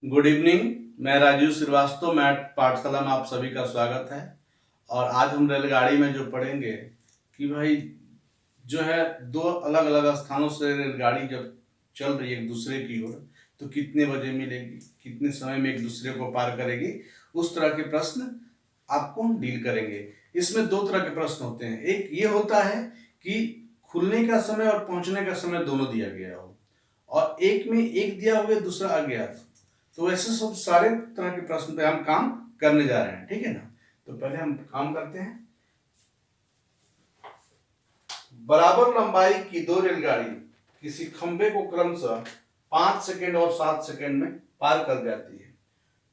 Good evening. मैं Rajiv Srivastava, math पाठशाला में आप सभी का स्वागत है। और आज हम रेलगाड़ी में जो पढ़ेंगे कि भाई जो है दो अलग अलग स्थानों से रेलगाड़ी जब चल रही है एक दूसरे की ओर तो कितने बजे मिलेगी, कितने समय में एक दूसरे को पार करेगी, उस तरह के प्रश्न आपको हम डील करेंगे। इसमें दो तरह के प्रश्न होते हैं। एक ये होता है कि खुलने का समय और पहुंचने का समय दोनों दिया गया हो, और एक में एक दिया हुआ दूसरा अज्ञात। तो ऐसे सब सारे तरह के प्रश्न पे हम काम करने जा रहे हैं, ठीक है ना। तो पहले हम काम करते हैं। बराबर लंबाई की दो रेलगाड़ी किसी खंबे को क्रमशः 5 सेकंड और 7 सेकंड में पार कर जाती है,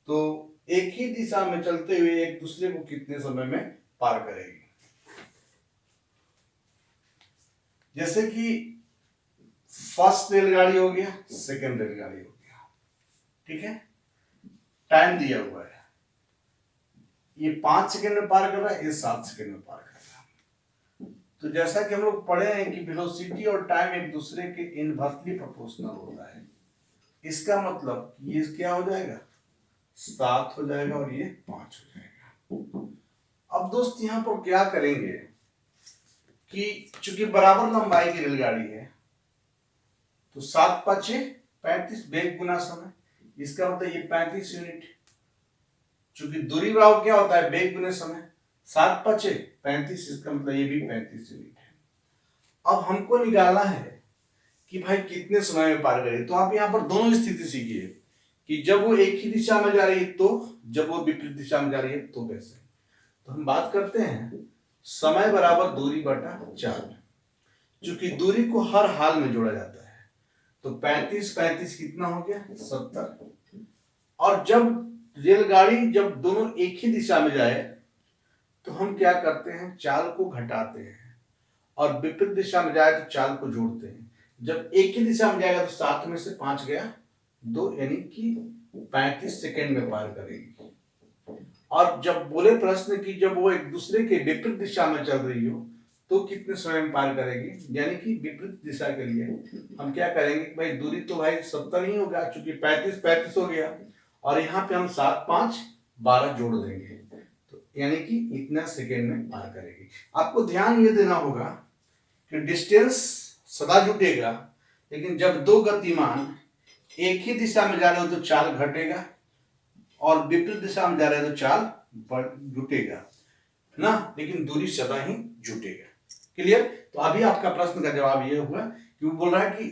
तो एक ही दिशा में चलते हुए एक दूसरे को कितने समय में पार करेगी। जैसे कि फर्स्ट रेलगाड़ी हो गया, सेकंड रेलगाड़ी हो गया, ठीक है। टाइम दिया हुआ है, ये 5 सेकंड में पार कर रहा है, ये 7 सेकंड में पार कर रहा है। तो जैसा कि हम लोग पढ़े हैं कि वेलोसिटी और टाइम एक दूसरे के इनवर्सली प्रोपोर्शनल होता है। इसका मतलब ये क्या हो जाएगा, 7 हो जाएगा और ये 5 हो जाएगा। अब दोस्त यहां पर क्या करेंगे कि चूंकि बराबर लंबाई की रेलगाड़ी है तो 7 5 35 वेग गुना समय, इसका मतलब ये 35 यूनिट। चूंकि दूरी भाव क्या होता है, वेग गुने समय, 7 5 35, इसका मतलब ये भी 35 यूनिट है। अब हमको निकालना है कि भाई कितने समय में पार करेगी। तो आप यहाँ पर दोनों स्थिति सीखिए कि जब वो एक ही दिशा में जा रही है तो, जब वो विपरीत दिशा में जा रही है तो कैसे। तो हम बात करते हैं समय बराबर दूरी बटा 4। चूंकि दूरी को हर हाल में जोड़ा जाता है तो 35 35 कितना हो गया, 70। और जब रेलगाड़ी जब दोनों एक ही दिशा में जाए तो हम क्या करते हैं, चाल को घटाते हैं, और विपरीत दिशा में जाए तो चाल को जोड़ते हैं। जब एक ही दिशा में जाएगा तो 7 में से 5 गया 2, यानी कि 35 सेकंड में पार करेगी। और जब बोले प्रश्न की जब वो एक दूसरे के विपरीत दिशा में चल रही हो तो कितने समय में पार करेगी, यानी कि विपरीत दिशा के लिए हम क्या करेंगे, भाई दूरी तो भाई 70 ही होगा, चूंकि 35 35 हो गया, और यहाँ पे हम 7 5 12 जोड़ देंगे, तो यानी कि इतना सेकेंड में पार करेगी। आपको ध्यान ये देना होगा कि डिस्टेंस सदा जुटेगा, लेकिन जब दो गतिमान एक ही दिशा में जा रहे हो तो चाल घटेगा, और विपरीत दिशा में जा रहे हो तो चाल जुटेगा ना, लेकिन दूरी सदा ही जुटेगा। क्लियर। तो अभी आपका प्रश्न का जवाब ये हुआ कि वो बोल रहा है कि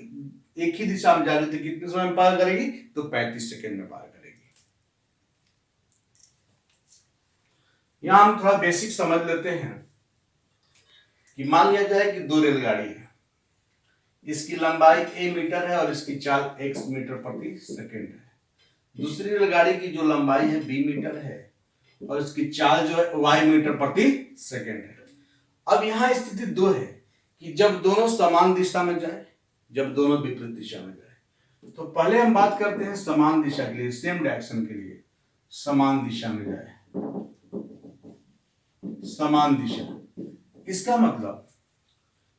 एक ही दिशा में जा रही थी, कितने समय में पार करेगी, तो 35 सेकंड में पार करेगी। यहां हम थोड़ा बेसिक समझ लेते हैं कि मान लिया जाए कि दो रेलगाड़ी है, इसकी लंबाई a मीटर है और इसकी चाल x मीटर प्रति सेकंड है। दूसरी रेलगाड़ी की जो लंबाई है b मीटर है और इसकी चाल जो है y मीटर प्रति सेकंड है। अब यहां स्थिति 2 है कि जब दोनों समान दिशा में जाए, जब दोनों विपरीत दिशा में जाए। तो पहले हम बात करते हैं समान दिशा के लिए, सेम डायरेक्शन के लिए, समान दिशा में जाए, समान दिशा। इसका मतलब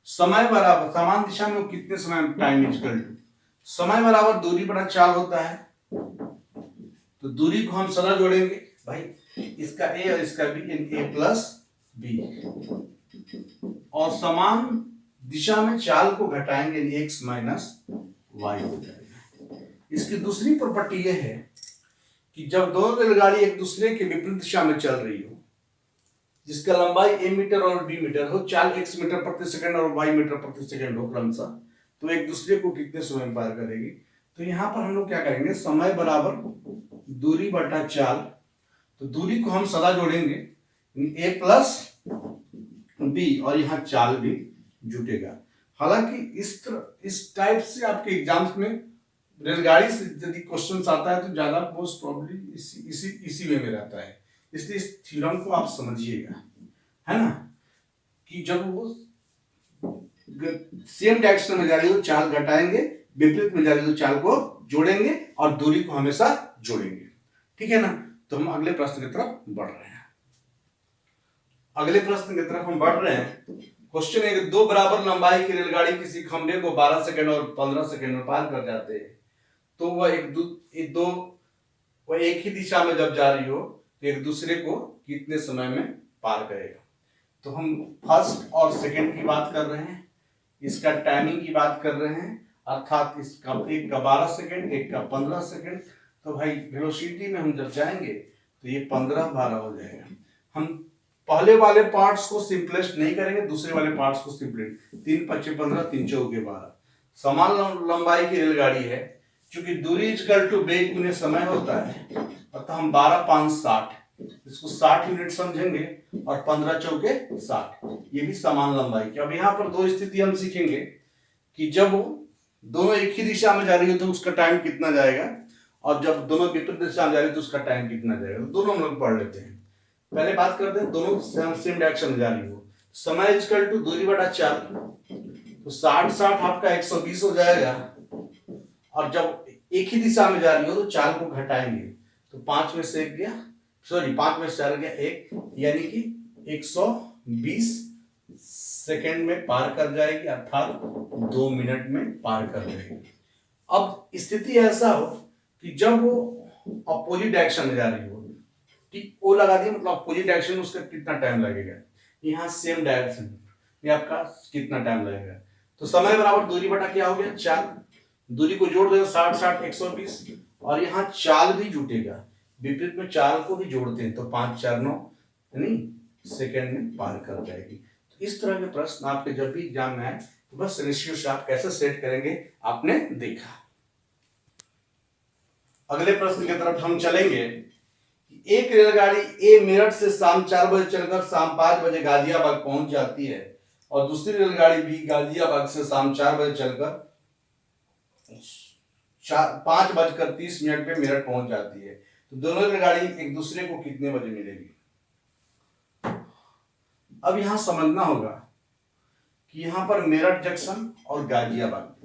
समय बराबर समान दिशा में कितने समय, टाइम इक्वल टू समय बराबर दूरी बटा चाल होता है। तो दूरी को हम सदा जोड़ेंगे, भाई इसका a और इसका b, a प्लस b, और समान दिशा में चाल को घटाएंगे, x माइनस y हो जाएगा। इसकी दूसरी प्रॉपर्टी यह है कि जब दोनों रेलगाड़ी एक दूसरे के विपरीत दिशा में चल रही हो, जिसका लंबाई a मीटर और b मीटर हो, चाल x मीटर प्रति सेकंड और y मीटर प्रति सेकंड हो क्रमशः, तो एक दूसरे को कितने समय में पार करेगी। तो यहां पर हम लोग क्या करेंगे, समय बराबर दूरी बटा चाल, तो दूरी को हम सदा जोड़ेंगे a प्लस b, और यहाँ चाल भी जुटेगा। हालांकि इस टाइप से आपके एग्जाम्स में रेलगाड़ी से यदि क्वेश्चन आता है तो ज्यादा मोस्ट प्रॉब्लली इसी वे में रहता है, इसलिए इस थ्योरम को आप समझिएगा, है ना, कि जब वो सेम डायरेक्शन में जा रही हो चाल घटाएंगे, विपरीत में जा रही हो चाल को जोड़ेंगे, और दूरी को हमेशा जोड़ेंगे, ठीक है ना। तो हम अगले प्रश्न की तरफ बढ़ रहे हैं। अगले प्रश्न की तरफ हम बढ़ रहे हैं। क्वेश्चन है कि दो बराबर लंबाई की रेलगाड़ी किसी खंबे को 12 सेकंड और 15 सेकंड में पार कर जाते हैं, तो वह दो वो एक ही दिशा में जब जा रही हो तो एक दूसरे को कितने समय में पार करेगा। तो हम फर्स्ट और सेकंड की बात कर रहे हैं, इसका टाइमिंग की बात कर रहे हैं, अर्थात इसका एक का 12 सेकंड, एक का 15 सेकंड। तो भाई वेलोसिटी में हम जब जाएंगे तो ये 15-12 हो जाएगा। हम पहले वाले पार्ट्स को सिंपलेस्ट नहीं करेंगे, दूसरे वाले पार्ट्स को सिंपलेस्ट। 3 5 15, 3 चौके 12। समान लंबाई की रेलगाड़ी है, क्योंकि दूरी इक्वल टू वेग गुने समय होता है, अतः हम 12 5 60 इसको 60 यूनिट समझेंगे और 15 चौके 60, ये भी समान लंबाई की। अब यहाँ पर दो स्थिति हम सीखेंगे कि जब दोनों एक ही दिशा में जा रही हो तो उसका टाइम कितना जाएगा, और जब दोनों विपरीत दिशा में जा रही हो तो उसका टाइम कितना जाएगा। तो दोनों हम लोग पढ़ लेते हैं। पहले बात करते हैं दोनों सेम डायरेक्शन में जा रही हो, समय इक्वल टू दूरी बटा 4, तो 60 60 आपका 120 हो जाएगा। और जब एक ही दिशा में जा रही हो तो 4 को घटाएंगे तो 5 में से 1 गया, सॉरी 5 में से 4 गया 1, यानी कि 120 सेकंड में पार कर जाएगी, अर्थात 2 मिनट में पार कर जाएगी। अब स्थिति ऐसा हो कि जब वो अपोजिट डायरेक्शन में जा रही हो, ठीक वो लगा दिया, मतलब अपोजिट डायरेक्शन में उसका कितना टाइम लगेगा, यहाँ सेम डायरेक्शन में आपका कितना टाइम लगेगा। तो समय बराबर दूरी बटा क्या हो गया 4, दूरी को जोड़ दो 60 60 120, और यहाँ चाल भी जुटेगा, विपरीत में चाल को भी जोड़ते हैं तो 5 4 9 यानी सेकंड में पार कर जाएगी। तो इस तरह के प्रश्न आपके जब भी एग्जाम में आए तो बस रेशियो से आप कैसे सेट करेंगे आपने देखा। अगले प्रश्न की तरफ हम चलेंगे। एक रेलगाड़ी ए मेरठ से शाम 4 बजे चलकर शाम 5 बजे गाजियाबाद पहुंच जाती है, और दूसरी रेलगाड़ी भी गाजियाबाद से शाम 4 बजे चलकर 5:30 पे मेरठ पहुंच जाती है। तो दोनों रेलगाड़ी एक दूसरे को कितने बजे मिलेगी। अब यहां समझना होगा कि यहां पर मेरठ जंक्शन और गाजियाबाद,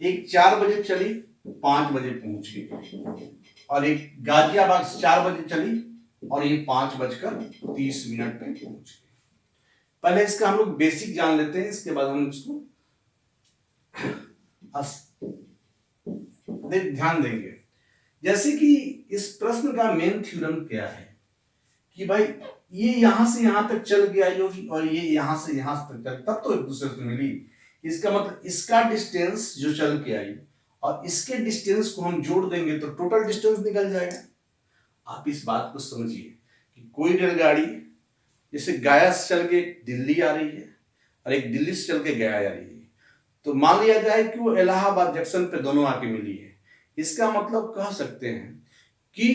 एक 4 बजे चली 5 बजे पहुंच गई, और एक गाजियाबाद 4 बजे चली और ये 5:30 पे पहुंच गई। पहले इसका हम लोग बेसिक जान लेते हैं, इसके बाद हम इसको ध्यान देंगे। जैसे कि इस प्रश्न का मेन थ्योरम क्या है कि भाई ये यहां से यहां तक चल के आई होगी और ये यहां से यहां तक चल, तब तो एक दूसरे से मिली। इसका मतलब इसका डिस्टेंस जो चल के आई और इसके डिस्टेंस को हम जोड़ देंगे तो टोटल डिस्टेंस निकल जाएगा। आप इस बात को समझिए कि कोई रेलगाड़ी जैसे गया से चल के दिल्ली आ रही है और एक दिल्ली से चल के गया आ रही है, तो मान लिया जाए कि वो इलाहाबाद जंक्शन पे दोनों आके मिली है। इसका मतलब कह सकते हैं कि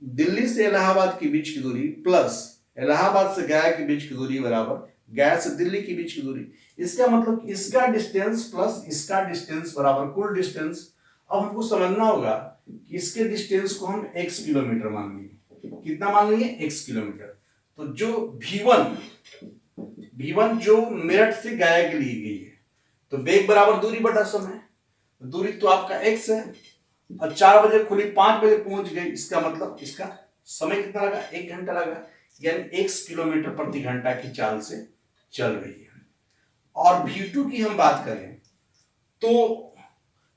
दिल्ली से इलाहाबाद के बीच की दूरी प्लस इलाहाबाद से गया के बीच की दूरी बराबर गया से दिल्ली के बीच की दूरी। इसका मतलब इसका डिस्टेंस प्लस इसका डिस्टेंस बराबर कुल डिस्टेंस। अब हमको समझना होगा कि इसके डिस्टेंस को हम x किलोमीटर मान लेंगे। कितना मान लेंगे x किलोमीटर। तो जो v1 जो मेरठ से गया के लिए गई है, तो वेग बराबर दूरी बटा समय। दूरी तो आपका x है और 4 बजे खुली 5 बजे पहुंच गई, इसका मतलब इसका समय कितना लगा 1 घंटा लगा, यानी x किलोमीटर प्रति घंटा की चाल से चल रही है। और v2 की हम बात करें तो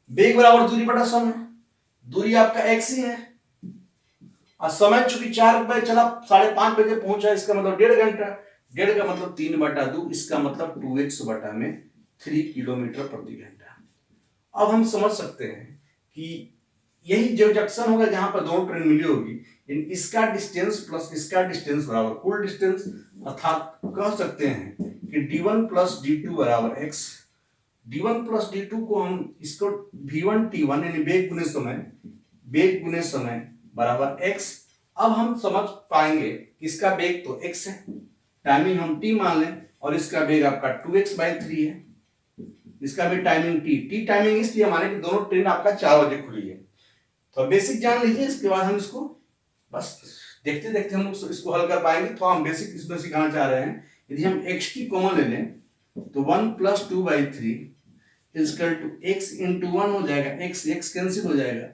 वेग बराबर दूरी बटा समय, दूरी आपका x ही है और समय चूंकि 4 बजे चला 5:30 बजे पहुंचा, इसका मतलब 1.5 घंटा, 1.5 का मतलब 3/2, इसका मतलब 2x बटा में 3 किलोमीटर प्रति घंटा। अब हम समझ सकते हैं कि यही जो जंक्शन होगा जहां पर दोनों ट्रेन मिली होगी, इसका डिस्टेंस प्लस इसका डिस्टेंस बराबर कुल डिस्टेंस, अर्थात कह सकते हैं कि d1 प्लस d2 बराबर x। d1 प्लस d2 को हम इसको v1 t1 यानी वेग गुने समय बराबर x। अब हम समझ पाएंगे कि इसका वेग तो x है, टाइमिंग हम t मान लें, और इसका वेग आपका 2x/3 है, इसका भी टाइमिंग t टाइमिंग इसलिए माने कि दोनों ट्रेन आपका 4 बजे खुली है। तो बेसिक जान लीजिए, इसके बाद हम इसको बस देखते देखते हम इसको हल कर पाएंगे। तो हम बेसिक इसमें सिखाना चाह रहे हैं। यदि हम xt कॉमन ले लें तो 1 + 2/3 = x × 1 हो जाएगा, x कैंसिल हो जाएगा,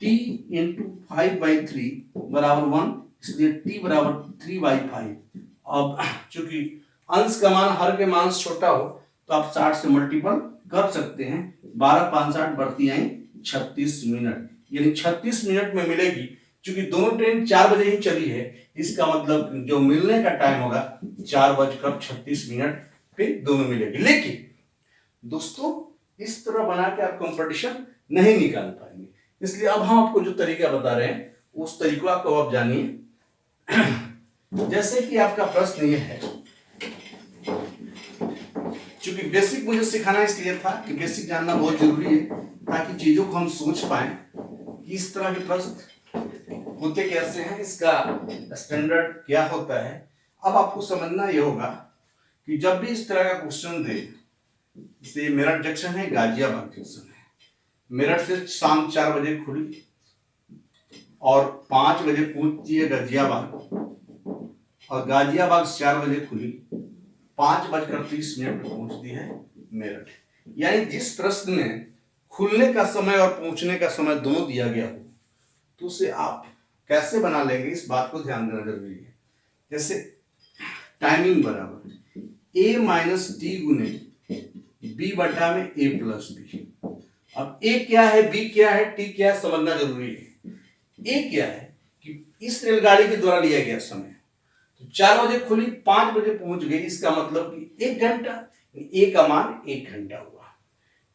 t × 5/3 बराबर 1, इसलिए t बराबर 3/5। अब चूंकि अंश का मान हर के मान से छोटा हो तो आप 60 से मल्टीपल कर सकते हैं। 12 5 60 बढ़ती आई 36 मिनट, यानी 36 मिनट में मिलेगी। क्योंकि दोनों ट्रेन 4 बजे ही चली है, इसका मतलब जो मिलने का टाइम होगा 4:36 पे दोनों मिलेगी। लेकिन दोस्तों इस तरह बना के आप कंपटीशन नहीं निकाल पाएंगे, इसलिए अब हम आपको जो तरीका बता रहे हैं उस तरीका को आप जानिए। जैसे कि आपका प्रश्न ये है, क्योंकि बेसिक मुझे सिखाना इसलिए था कि बेसिक जानना बहुत जरूरी है ताकि चीजों को हम सोच पाए कि इस तरह के प्रश्न होते कैसे हैं, इसका स्टैंडर्ड क्या होता है। अब आपको समझना ये होगा कि जब भी इस तरह का क्वेश्चन दे, जैसे मेरठ जंक्शन है, गाजियाबाद जंक्शन है, मेरठ से शाम 4 बजे खुली और 5 बजे पहुंचती है गाजियाबाद, और गाजियाबाद 4 बजे खुली, 5:30 पे पहुंचती है मेरठ। यानी जिस प्रश्न में खुलने का समय और पहुंचने का समय दोनों दिया गया हो तो उसे आप कैसे बना लेंगे, इस बात को ध्यान देना जरूरी है। जैसे टाइमिंग बराबर a माइनस टी गुने b बटा में a प्लस बी। अब a क्या है, b क्या है, t क्या है, समझना जरूरी है। a क्या है कि इस रेलगाड़ी के द्वारा लिया गया समय, तो 4 बजे खुली, 5 बजे पहुंच गई, इसका मतलब कि 1 घंटा, a का मान 1 घंटा हुआ।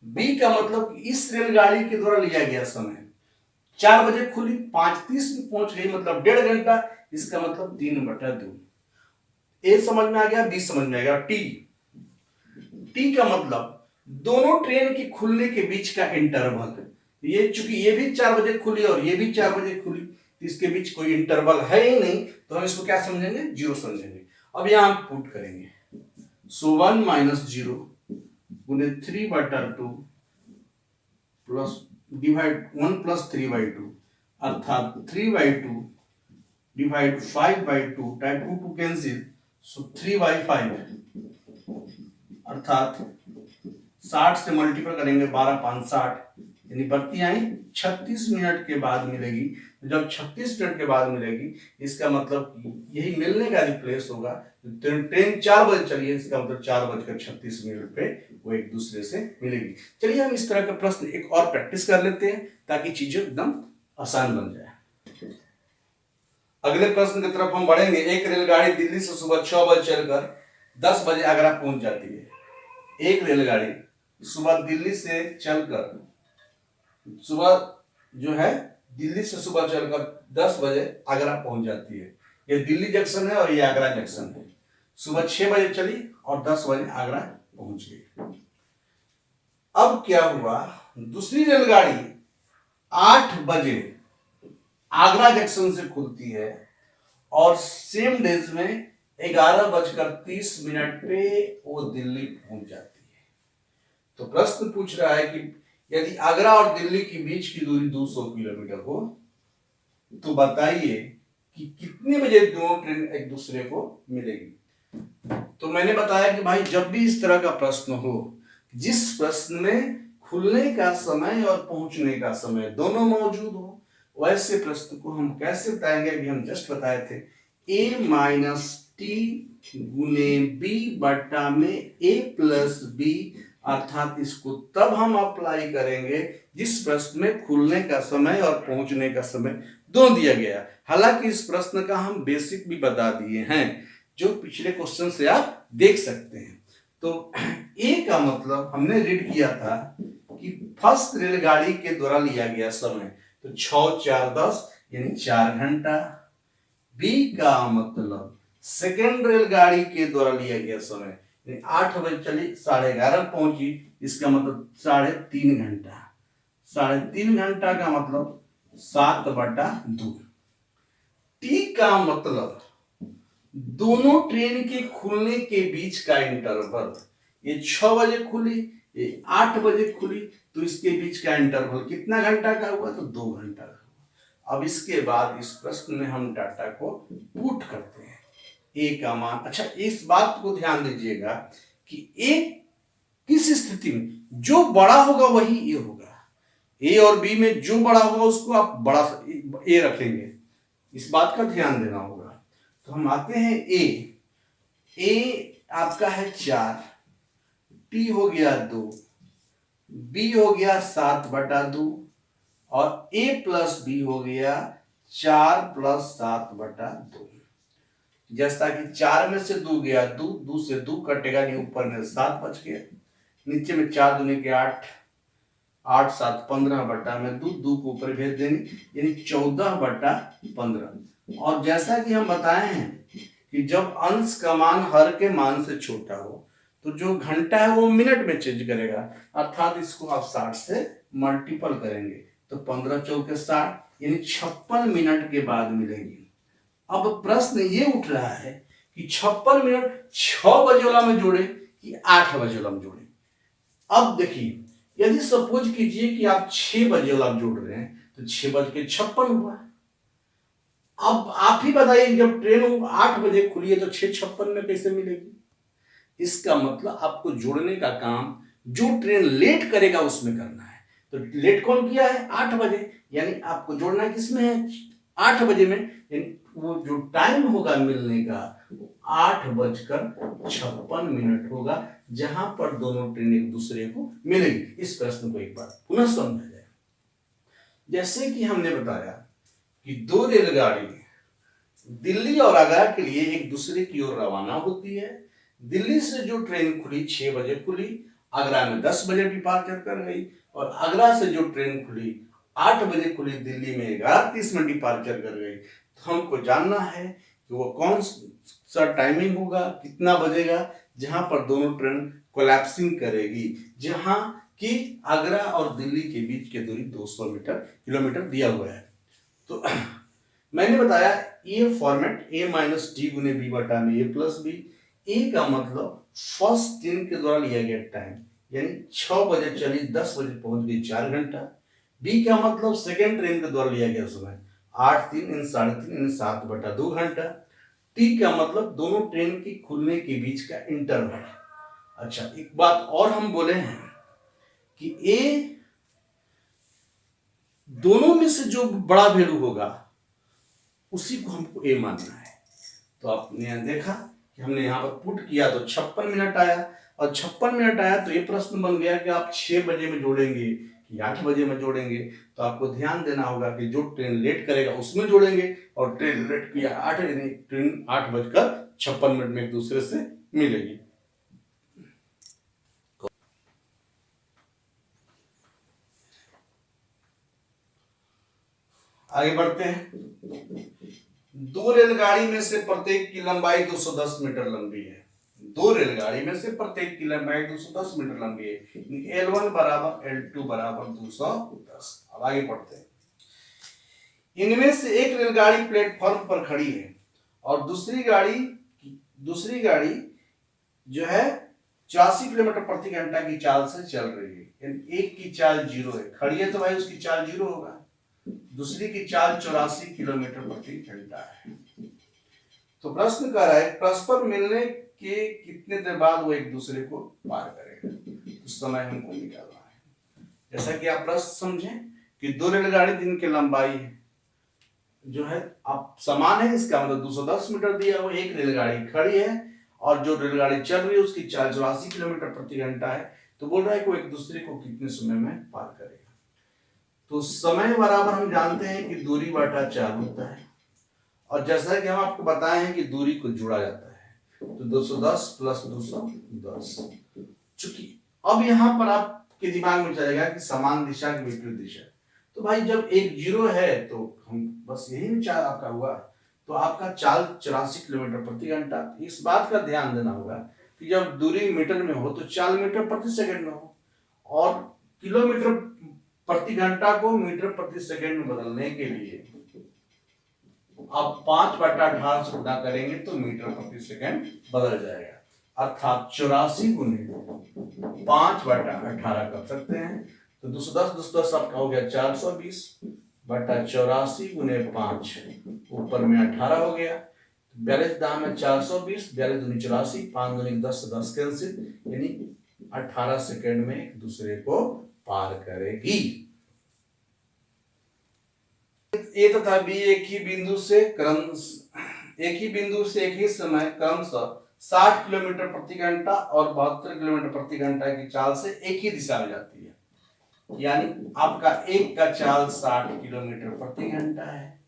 b का मतलब कि इस रेलगाड़ी के द्वारा लिया गया समय 4 बजे खुली, 5:30 में पहुंच गई, मतलब 1.5 घंटा, इसका मतलब 3/2। ए समझ में आ गया, बी समझ में आ गया। टी का मतलब दोनों ट्रेन की खुलने के बीच का इंटरवल। ये चूंकि ये भी 4 बजे खुली और ये भी 4 बजे खुली, तो इसके बीच कोई इंटरवल है ही नहीं, तो हम इसको क्या समझेंगे, 0 समझेंगे। अब यहां हम पुट करेंगे, सो 1 माइनस 0 गुने 3/2 प्लस डिवाइड 1 प्लस 3/2, अर्थात 3/2 डिवाइड 5/2, टाइप 2 कैंसिल, सो 3/5, अर्थात 60 से मल्टीपल करेंगे, 12×5 60, यानी बढ़ती आई 36 मिनट के बाद मिलेगी। जब 36 मिनट के बाद मिलेगी, इसका मतलब यही मिलने का रिप्लेस होगा। ट्रेन 4 बजे चली है, इसका मतलब 4:36 पे वो एक दूसरे से मिलेगी। चलिए हम इस तरह का प्रश्न एक और प्रैक्टिस कर लेते हैं ताकि चीजें एकदम आसान बन जाए। अगले प्रश्न की तरफ हम बढ़ेंगे। एक रेलगाड़ी दिल्ली से सुबह 6 बजे चलकर 10 बजे आगरा पहुंच जाती है। एक रेलगाड़ी सुबह दिल्ली से चलकर दिल्ली से सुबह चलकर 10 बजे आगरा पहुंच जाती है। ये दिल्ली जंक्शन है और ये आगरा जंक्शन है। सुबह 6 बजे चली और 10 बजे आगरा पहुंच गई। अब क्या हुआ, दूसरी रेलगाड़ी 8 बजे आगरा जंक्शन से खुलती है और सेम डेज में 11:30 पे वो दिल्ली पहुंच जाती है। तो प्रश्न पूछ रहा है कि यदि आगरा और दिल्ली के बीच की दूरी 200 किलोमीटर हो तो बताइए कि कितने बजे दोनों ट्रेन एक दूसरे को मिलेगी। तो मैंने बताया कि भाई जब भी इस तरह का प्रश्न हो जिस प्रश्न में खुलने का समय और पहुंचने का समय दोनों मौजूद हो, वैसे प्रश्न को हम कैसे बताएंगे, अभी हम जस्ट बताए थे, a माइनस टी गुने b बटा में a प्लस b, अर्थात इसको तब हम अप्लाई करेंगे जिस प्रश्न में खुलने का समय और पहुंचने का समय दोनों दिया गया। हालांकि इस प्रश्न का हम बेसिक भी बता दिए हैं जो पिछले क्वेश्चन से आप देख सकते हैं। तो ए का मतलब हमने रीड किया था कि फर्स्ट रेलगाड़ी के द्वारा लिया गया समय, तो 6 4 10 यानी 4 घंटा। बी का मतलब सेकेंड रेलगाड़ी के द्वारा लिया गया समय, 8 बजे चली 11:30 पहुंची, इसका मतलब 3.5 घंटा। 3.5 घंटा का मतलब 7/2। टी का मतलब दोनों ट्रेन के खुलने के बीच का इंटरवल, ये 6 बजे खुली, ये 8 बजे खुली, तो इसके बीच का इंटरवल कितना घंटा का हुआ, तो 2 घंटा का हुआ। अब इसके बाद इस प्रश्न में हम डाटा को पुट करते हैं। ए का मान, अच्छा इस बात को ध्यान दीजिएगा कि ए किस स्थिति में जो बड़ा होगा वही ए होगा। ए और बी में जो बड़ा होगा उसको आप बड़ा ए रखेंगे, इस बात का ध्यान देना होगा। तो हम आते हैं ए आपका है 4, टी हो गया 2, बी हो गया 7/2, और a प्लस बी हो गया 4+7/2। जैसा कि 4 में से 2 गया, 2 से 2 कटेगा नहीं, ऊपर में 7 बच गया, नीचे में 4 दूनी के 8, 8×7=15 बटा में 2 को ऊपर भेज देंगे, यानी 14/15। और जैसा कि हम बताए हैं कि जब अंश का मान हर के मान से छोटा हो तो जो घंटा है वो मिनट में चेंज करेगा, अर्थात इसको आप 60 से मल्टीपल करेंगे तो 15×4=60, यानी 56 मिनट के बाद मिलेगी। अब प्रश्न ये उठ रहा है कि 56 मिनट 6 बजे वाला में जोड़े कि 8 बजे वाला में जोड़े। अब देखिए, यदि सपोज कीजिए कि आप 6 बजे वाला जोड़ रहे हैं तो 6:56 हुआ। अब आप ही बताइए, जब ट्रेन 8 बजे खुली है तो 6:56 में कैसे मिलेगी? इसका मतलब आपको जोड़ने का काम जो ट्रेन लेट करेगा उसमें करना है। तो लेट कौन किया है? 8 बजे, यानी आपको जोड़ना है किसमें है? 8 बजे में, यानी वो जो टाइम होगा मिलने का 8:56 होगा, जहां पर दोनों ट्रेन एक दूसरे को मिलेगी। इस प्रश्न को एक बार पुनः समझा जाए। जैसे कि हमने बताया कि 2 रेलगाड़ी दिल्ली और आगरा के लिए एक दूसरे की ओर रवाना होती है। दिल्ली से जो ट्रेन खुली 6 बजे खुली, आगरा में 10 बजे डिपार्चर कर गई, और आगरा से जो ट्रेन खुली 8 बजे खुली, दिल्ली में 11:30 में डिपार्चर कर गई। तो हमको जानना है कि वो कौन सा टाइमिंग होगा, कितना बजेगा, जहां पर दोनों ट्रेन कोलैप्सिंग करेगी, जहां कि आगरा और दिल्ली के बीच की दूरी 200 किलोमीटर दिया हुआ है। तो मैंने बताया ये फॉर्मेट a - t × b बटा में a + b। ए का मतलब फर्स्ट ट्रेन के द्वारा लिया गया टाइम, यानी 6 बजे चली 10 बजे पहुंच गई, 4 घंटा। बी का मतलब सेकेंड ट्रेन के द्वारा लिया गया समय, 8×3 = 3.5 = 7/2 घंटा। टी का मतलब दोनों ट्रेन की खुलने के बीच का इंटरवल। अच्छा, एक बात और हम बोले हैं कि ए दोनों में से जो बड़ा वैल्यू होगा उसी को हमको ए मानना है। तो आपने देखा कि हमने यहाँ पर पुट किया तो 56 मिनट आया, और 56 मिनट आया तो ये प्रश्न बन गया कि आप 6 बजे में जोड़ेंगे कि 8 बजे में जोड़ेंगे। तो आपको ध्यान देना होगा कि जो ट्रेन लेट करेगा उसमें जोड़ेंगे, और ट्रेन लेट किया 8, यानी ट्रेन 8:56 में एक दूसरे से मिलेगी। आगे बढ़ते हैं। 2 रेलगाड़ी में से प्रत्येक की लंबाई 210 मीटर लंबी है। 2 रेलगाड़ी में से प्रत्येक की लंबाई 210 मीटर लंबी है। L1 = L2 = 210। अब आगे बढ़ते हैं। इनमें से एक रेलगाड़ी प्लेटफॉर्म पर खड़ी है और दूसरी गाड़ी जो है 84 किलोमीटर प्रति घंटा की चाल से चल रही है। यानी एक की चाल 0 है, खड़ी है तो भाई उसकी चाल 0 होगा। दूसरी की चाल 84 किलोमीटर प्रति घंटा है। तो प्रश्न कह रहा है परस्पर मिलने के कितने देर बाद वो एक दूसरे को पार करेगा, उस समय हमको निकालना है। जैसा कि आप प्रश्न समझें कि 2 रेलगाड़ी जिनकी लंबाई जो है आप समान है, इसका मतलब 210 मीटर दिया हुआ, एक रेलगाड़ी खड़ी है और जो रेलगाड़ी चल रही है उसकी चाल 84 किलोमीटर प्रति घंटा है। तो बोल रहा है कि वो एक दूसरे को कितने समय में पार करेगा। तो समय बराबर हम जानते हैं कि दूरी बटा 4 होता है, और जैसा कि हम आपको बताए हैं कि दूरी को जोड़ा जाता है, तो 210 + 210। चूंकि अब यहाँ पर आपके दिमाग में चलेगा कि समान दिशा की विपरीत दिशा, तो भाई जब एक 0 है तो हम बस यही विचार आपका हुआ, तो आपका चाल 84 किलोमीटर प्रति घंटा। इस बात का ध्यान देना होगा कि जब दूरी मीटर में हो तो चाल मीटर प्रति सेकंड में हो, और किलोमीटर प्रति घंटा को मीटर प्रति सेकंड में बदलने के लिए आप 5/18 से गुणा करेंगे तो मीटर प्रति सेकंड बदल जाएगा, अर्थात 84 × 5/18 कर सकते हैं। तो 210 आपका हो गया 420 बटा 84 × 5, ऊपर में 18 हो गया। 42 दाम में 420, 42 दूनी 84, 5 दूनी 10 से 10 कैंसिल, यानी 18 सेकंड में एक दूसरे को पार करेगी। ए तथा बी एक ही बिंदु से एक ही समय क्रमशः 60 किलोमीटर प्रति घंटा और 72 किलोमीटर प्रति घंटा की चाल से एक ही दिशा में जाती है। यानी आपका एक का चाल 60 किलोमीटर प्रति घंटा है,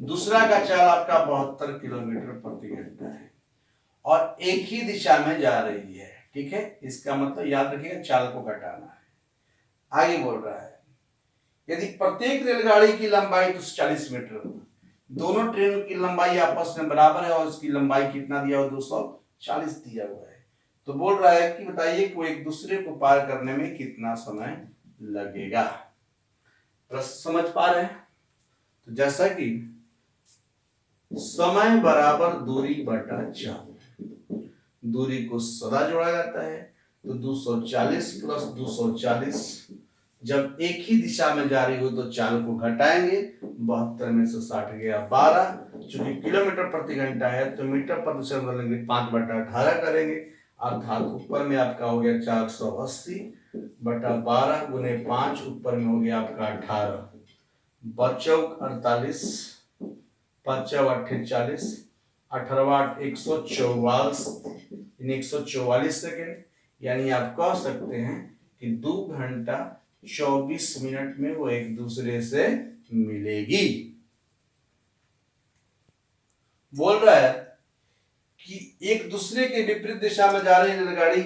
दूसरा का चाल आपका 72 किलोमीटर प्रति घंटा है और एक ही दिशा में जा रही है। ठीक है, इसका मतलब याद रखिएगा चाल को घटाना है। आगे बोल रहा है यदि प्रत्येक रेलगाड़ी की लंबाई 240 मीटर, दोनों ट्रेन की लंबाई आपस में बराबर है और इसकी लंबाई कितना दिया हुआ 240 दिया हुआ है, तो बोल रहा है कि बताइए कि एक दूसरे को पार करने में कितना समय लगेगा। प्रश्न समझ पा रहे हैं? तो जैसा कि समय बराबर दूरी बटा चाल, दूरी को सदा जोड़ा जाता है तो 240 प्लस 240, जब एक ही दिशा में जा रही हो तो चाल को घटाएंगे, 72 में से 60 गया 12, चूंकि किलोमीटर प्रति घंटा है तो मीटर प्रति सेकंड बदलेंगे 5/18 करेंगे, अर्थात ऊपर में आपका हो गया 480 बटा 12 गुने 5, ऊपर में हो गया आपका 18, बचौक 48, 5 48, 18 144, 144 सेकेंड, यानी आप कह सकते हैं कि 2 घंटा 24 मिनट में वो एक दूसरे से मिलेगी। बोल रहा है कि एक दूसरे के विपरीत दिशा में जा रही रेलगाड़ी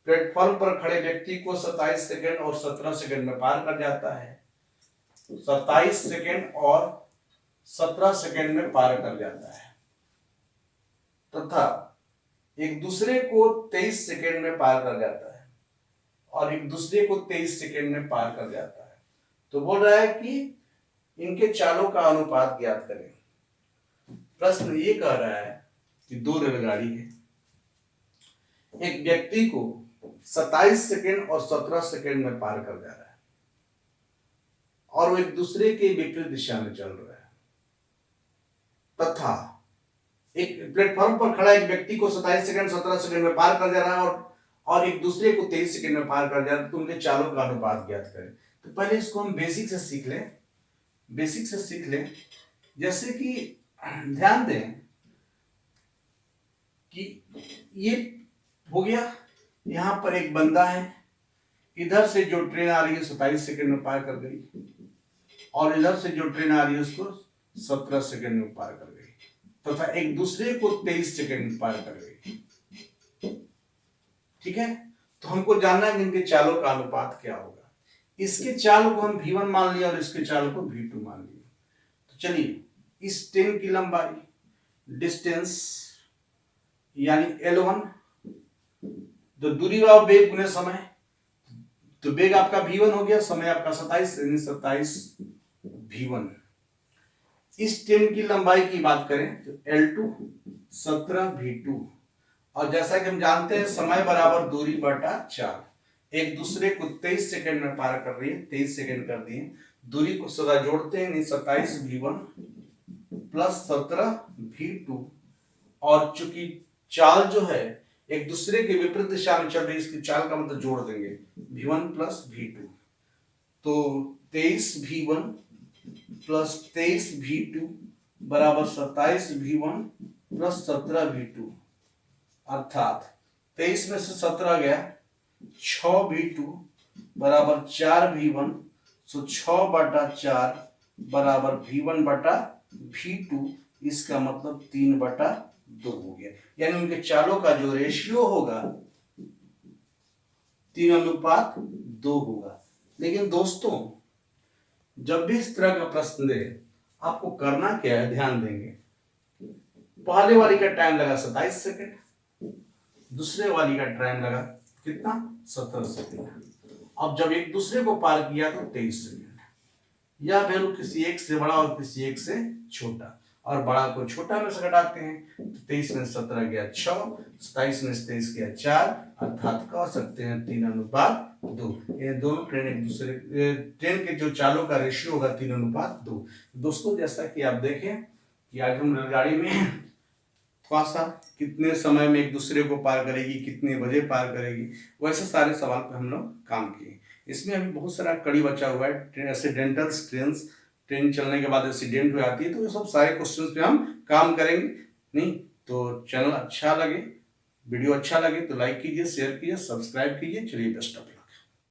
प्लेटफॉर्म पर खड़े व्यक्ति को 27 सेकंड और 17 सेकंड में पार कर जाता है, 27 सेकंड और 17 सेकंड में पार कर जाता है, तथा एक दूसरे को 23 सेकंड में पार कर जाता है और एक दूसरे को 23 सेकंड में पार कर जाता है। तो बोल रहा है कि इनके चालों का अनुपात ज्ञात करें। प्रश्न ये कह रहा है कि दो रेलगाड़ी है, एक व्यक्ति को 27 सेकंड और 17 सेकंड में पार कर जा रहा है और वो एक दूसरे के विपरीत दिशा में चल रहा है, तथा एक प्लेटफॉर्म पर खड़ा एक व्यक्ति को 27 सेकंड 17 सेकंड में पार कर जा रहा है और एक दूसरे को 23 सेकंड में पार कर जा रहा है, तो उनके चालों का अनुपात ज्ञात करें। तो पहले इसको हम बेसिक से सीख लें। जैसे कि ध्यान दें कि ये हो गया, यहां पर एक बंदा है, इधर से जो ट्रेन आ रही है 27 सेकंड में पार कर गई और इधर से जो ट्रेन आ रही है उसको 17 सेकंड में पार कर गई, तथा एक दूसरे को 23 सेकंड में पार कर गई। ठीक है, तो हमको जानना है कि इनके चालों का अनुपात क्या होगा। इसके चाल को हम V1 मान लिया और इसके चाल को V2 मान लिया। तो चलिए, इस ट्रेन की लंबाई डिस्टेंस यानी L1, तो दूरी व वेग गुने समय, तो वेग आपका V1 हो गया, समय आपका 27 V1। इस ट्रेन की लंबाई की बात करें तो L2 17 V2, और जैसा कि हम जानते हैं समय बराबर दूरी बटा चाल, एक दूसरे को 23 सेकंड में पार कर रही है, 23 सेकंड कर दिए, दूरी को सदा जोड़ते हैं, 27 V1 प्लस 17 V2, और चूंकि चाल जो है एक दूसरे के विपरीत दिशा में चल रही है, इसकी चाल का मतलब जोड़ देंगे V1 प्लस V2, तो 23 V1 प्लस 23 V2 बराबर 27 V1 प्लस 17 V2, अर्थात 23 में से 17 गया 6 V2 बराबर 4 V1, सो 6 बटा 4 बराबर V1 बटा V2, इसका मतलब 3 बटा 2 हो गया। यानी उनके चालों का जो रेशियो होगा 3:2 होगा। लेकिन दोस्तों, जब भी इस तरह का प्रश्न दे, आपको करना क्या है, ध्यान देंगे। पहले वाली का टाइम लगा 27 सेकंड, दूसरे वाली का टाइम लगा कितना 17 सेकंड। अब जब एक दूसरे को पार किया तो 23 सेकंड। यह वैल्यू किसी एक से बड़ा और किसी एक से छोटा, और बड़ा को छोटा में से घटाते हैं, तो 23 में 17 गया 6, 27 में 23 गया 4, अर्थात कह सकते हैं 3:2। ये दोनों ट्रेन एक दूसरे ट्रेन के जो चालों का रेशियो होगा 3:2। दोस्तों, जैसा कि आप देखें कि आज हम रेलगाड़ी में थोड़ा सा कितने समय में एक दूसरे को पार करेगी, कितने बजे पार करेगी, वैसे सारे सवाल पे हम लोग काम किए। इसमें अभी बहुत सारा कड़ी बचा हुआ है, एक्सीडेंटल्स ट्रेन चलने के बाद एक्सीडेंट हो जाती है, तो ये सब सारे क्वेश्चंस पे हम काम करेंगे। नहीं तो चैनल अच्छा लगे, वीडियो अच्छा लगे तो लाइक कीजिए, शेयर कीजिए, सब्सक्राइब कीजिए। चलिए, बेस्ट ऑफ लक।